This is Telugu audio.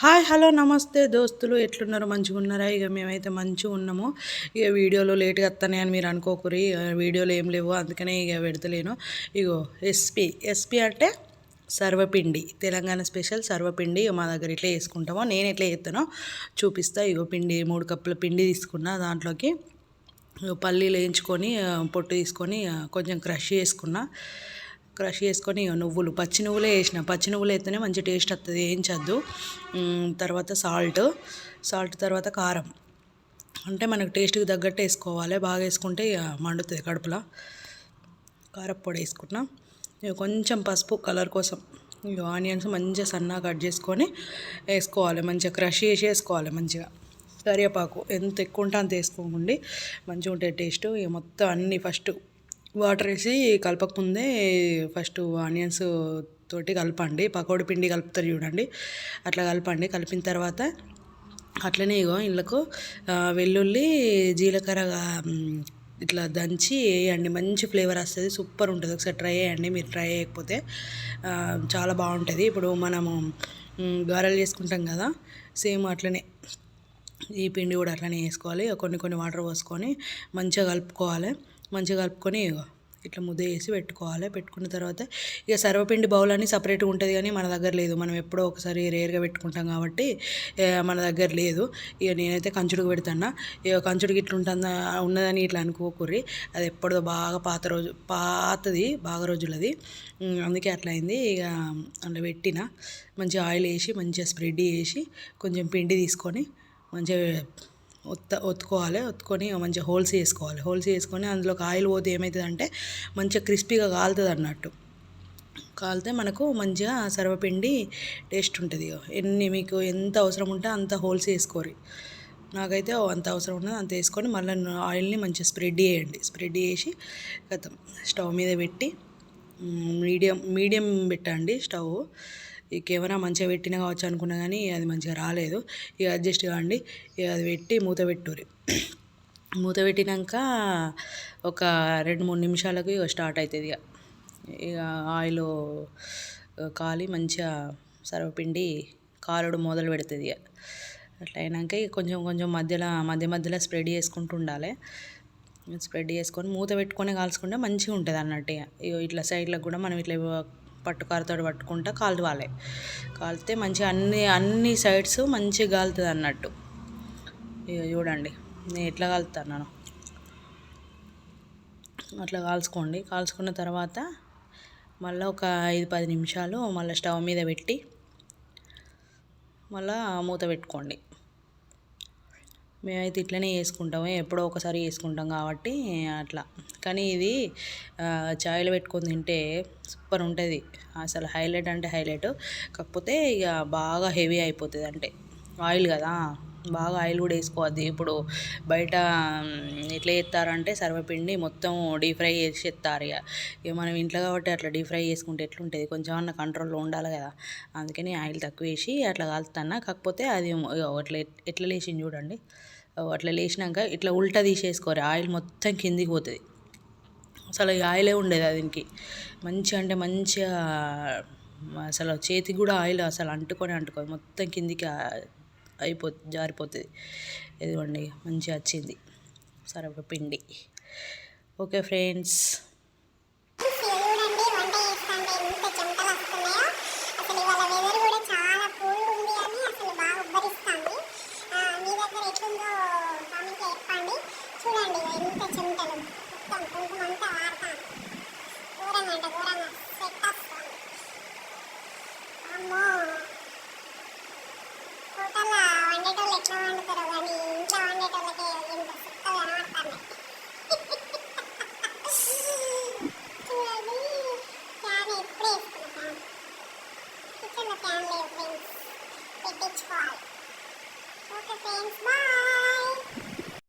హాయ్ హలో నమస్తే దోస్తులు, ఎట్లున్నారు? మంచిగా ఉన్నారా? ఇక మేమైతే మంచిగా ఉన్నాము. ఇక వీడియోలో లేట్గా వస్తానే అని మీరు అనుకోకూరి, వీడియోలు ఏం లేవు, అందుకనే ఇక పెడతలేను. ఇగో ఎస్పీ అంటే సర్వపిండి, తెలంగాణ స్పెషల్ సర్వపిండి. మా దగ్గర ఇట్లా వేసుకుంటామో, నేను ఎట్లా చేస్తానో చూపిస్తా. ఇగో పిండి 3 కప్పుల పిండి తీసుకున్నా. దాంట్లోకి పల్లీలు వేయించుకొని పొట్టు తీసుకొని కొంచెం క్రష్ చేసుకొని నువ్వులు, పచ్చి నువ్వులే వేసిన. పచ్చి నువ్వులు అయితేనే మంచి టేస్ట్ వస్తుంది, వేయించద్దు. తర్వాత సాల్ట్ తర్వాత కారం, అంటే మనకు టేస్ట్కి తగ్గట్టు వేసుకోవాలి. బాగా వేసుకుంటే ఇక మండుతుంది కడుపులో. కారప్పొడి వేసుకున్నా. ఇక కొంచెం పసుపు కలర్ కోసం. ఇక ఆనియన్స్ మంచిగా సన్నగా కట్ చేసుకొని వేసుకోవాలి. మంచిగా క్రష్ చేసి వేసుకోవాలి. మంచిగా కరివేపాకు ఎంత ఎక్కువ ఉంటే అంత వేసుకోకండి, మంచిగా ఉంటుంది టేస్ట్. ఇక మొత్తం అన్నీ ఫస్ట్ వాటర్ వేసి కలపకముందే ఫస్ట్ ఆనియన్స్ తోటి కలపండి. పకోడీ పిండి కలుపుతారు చూడండి, అట్లా కలపండి. కలిపిన తర్వాత అట్లనే ఇగో ఇళ్ళకు వెల్లుల్లి జీలకర్ర ఇట్లా దంచి వేయండి. మంచి ఫ్లేవర్ వస్తుంది, సూపర్ ఉంటుంది. ఒకసారి ట్రై చేయండి. మీరు ట్రై చేయకపోతే చాలా బాగుంటుంది. ఇప్పుడు మనము గారెలు చేసుకుంటాం కదా, సేమ్ అట్లనే ఈ పిండి కూడా అట్లనే వేసుకోవాలి. కొన్ని వాటర్ పోసుకొని మంచిగా కలుపుకోవాలి. మంచిగా కలుపుకొని ఇట్లా ముద్ద వేసి పెట్టుకోవాలి. పెట్టుకున్న తర్వాత ఇక సర్వపిండి బౌల్ అని సపరేట్గా ఉంటుంది, కానీ మన దగ్గర లేదు. మనం ఎప్పుడో ఒకసారి రేర్గా పెట్టుకుంటాం కాబట్టి మన దగ్గర లేదు. ఇక నేనైతే కంచుడుకు పెడతాను. ఇక కంచుడికి ఇట్లా ఉన్నదని ఇట్లా అనుకోకూర్రి, అది ఎప్పుడో బాగా పాతది, బాగా రోజులది, అందుకే అట్లా అయింది. ఇక అందులో పెట్టిన మంచిగా ఆయిల్ వేసి మంచిగా స్ప్రెడ్ చేసి కొంచెం పిండి తీసుకొని మంచిగా ఒత్తుకోవాలి. ఒత్తుకొని మంచిగా హోల్స్ వేసుకొని అందులోకి ఆయిల్ పోతే ఏమవుతుందంటే మంచిగా క్రిస్పీగా కాలుతుంది అన్నట్టు. కాలితే మనకు మంచిగా సర్వపిండి టేస్ట్ ఉంటుంది. మీకు ఎంత అవసరం ఉంటే అంత హోల్స్ వేసుకోరు. నాకైతే అంత అవసరం ఉన్నది అంత వేసుకొని మళ్ళీ ఆయిల్ని మంచిగా స్ప్రెడ్ చేసి స్టవ్ మీద పెట్టి మీడియం పెట్టండి స్టవ్. ఈ కెమెరా మంచిగా పెట్టినా కావచ్చు అనుకున్నా, కానీ అది మంచిగా రాలేదు. ఇక అడ్జస్ట్ కాండి. ఇక అది పెట్టి మూత పెట్టినాక ఒక 2-3 నిమిషాలకు ఇక స్టార్ట్ అవుతుంది. ఇక ఆయిల్ కాలి మంచిగా సర్వపిండి కాలుడు మొదలు పెడుతుంది. అట్లా అయినాక ఇక కొంచెం మధ్యలో స్ప్రెడ్ చేసుకుంటూ ఉండాలి. స్ప్రెడ్ చేసుకొని మూత పెట్టుకొని కాల్చుకుంటే మంచిగా ఉంటుంది అన్నట్టు. ఇక ఇట్లా సైడ్లకు కూడా మనం ఇట్లా పట్టుకారతో పట్టుకుంటా కాలితే మంచిగా అన్ని సైడ్స్ మంచిగా కాలుతుంది అన్నట్టు. ఇక చూడండి నేను ఎట్లా కాలుతున్నాను. అట్లా కాల్చుకున్న తర్వాత మళ్ళీ ఒక 5-10 నిమిషాలు మళ్ళీ స్టవ్ మీద పెట్టి మళ్ళీ మూత పెట్టుకోండి. మేమైతే ఇట్లనే చేసుకుంటాము, ఎప్పుడో ఒకసారి చేసుకుంటాం కాబట్టి అట్లా. కానీ ఇది చాయ్లో పెట్టుకొని తింటే సూపర్ ఉంటుంది, అసలు హైలైట్ అంటే హైలైట్. కాకపోతే ఇక బాగా హెవీ అయిపోతుంది, అంటే ఆయిల్ కదా, బాగా ఆయిల్ కూడా వేసుకోవద్దు. ఇప్పుడు బయట ఎట్లా చేస్తారంటే సర్వపిండి మొత్తం డీప్ ఫ్రై చేసి చేస్తారు. ఇక మనం ఇంట్లో కాబట్టి అట్లా డీప్ ఫ్రై చేసుకుంటే ఎట్లుంటుంది, కొంచెం అన్న కంట్రోల్లో ఉండాలి కదా. అందుకని ఆయిల్ తక్కువ వేసి అట్లా కాలుతున్నా. కాకపోతే అది అట్లా ఎట్లా లేచింది చూడండి. అట్లా లేచినాక ఇట్లా ఉల్టా తీసేసుకోరు, ఆయిల్ మొత్తం కిందికి పోతుంది. అసలు ఈ ఆయిలే ఉండేది దీనికి. మంచిగా అంటే మంచిగా అసలు చేతికి కూడా ఆయిల్ అసలు అంటుకోదు, మొత్తం కిందికి జారిపోతుంది. ఇదిగోండి మంచిగా వచ్చింది సర్వపిండి. Okay friends. పెట్టించుకోవాలి. Okay friends, bye.